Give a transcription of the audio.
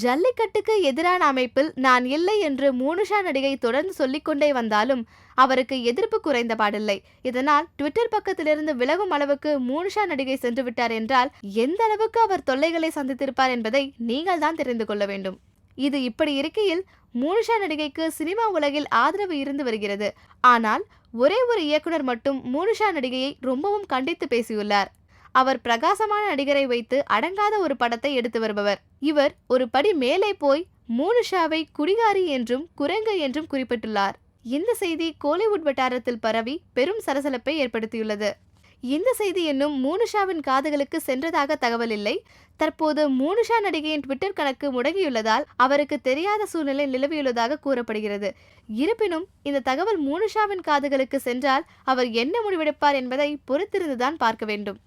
ஜல்லிக்கட்டுக்கு எதிரான அமைப்பில் நான் இல்லை என்று மோனிஷா நடிகை தொடர்ந்து சொல்லிக்கொண்டே வந்தாலும் அவருக்கு எதிர்ப்பு குறைந்த பாடில்லை. இதனால் ட்விட்டர் பக்கத்திலிருந்து விலகும் அளவுக்கு மோனிஷா நடிகை சென்று விட்டார் என்றால் எந்த அளவுக்கு அவர் தொல்லைகளை சந்தித்திருப்பார் என்பதை நீங்கள் தான் தெரிந்து கொள்ள வேண்டும். இது இப்படி இருக்கையில் மோனிஷா நடிகைக்கு சினிமா உலகில் ஆதரவு இருந்து வருகிறது. ஆனால் ஒரே ஒரு இயக்குனர் மட்டும் மோனிஷா நடிகையை ரொம்பவும் கண்டித்து பேசியுள்ளார். அவர் பிரகாசமான நடிகரை வைத்து அடங்காத ஒரு படத்தை எடுத்து வருபவர். இவர் ஒரு படி மேலே போய் மோனிஷாவை குடிகாரி என்றும் குரங்கு என்றும் குறிப்பிட்டுள்ளார். இந்த செய்தி கோலிவுட் வட்டாரத்தில் பரவி பெரும் சலசலப்பை ஏற்படுத்தியுள்ளது. இந்த செய்தி இன்னும் மோனிஷாவின் காதுகளுக்கு சென்றதாக தகவல் இல்லை. தற்போது மோனிஷா நடிகையின் ட்விட்டர் கணக்கு முடங்கியுள்ளதால் அவருக்கு தெரியாத சூழ்நிலை நிலவியுள்ளதாக கூறப்படுகிறது. இருப்பினும் இந்த தகவல் மோனிஷாவின் காதுகளுக்கு சென்றால் அவர் என்ன முடிவெடுப்பார் என்பதை பொறுத்திருந்துதான் பார்க்க வேண்டும்.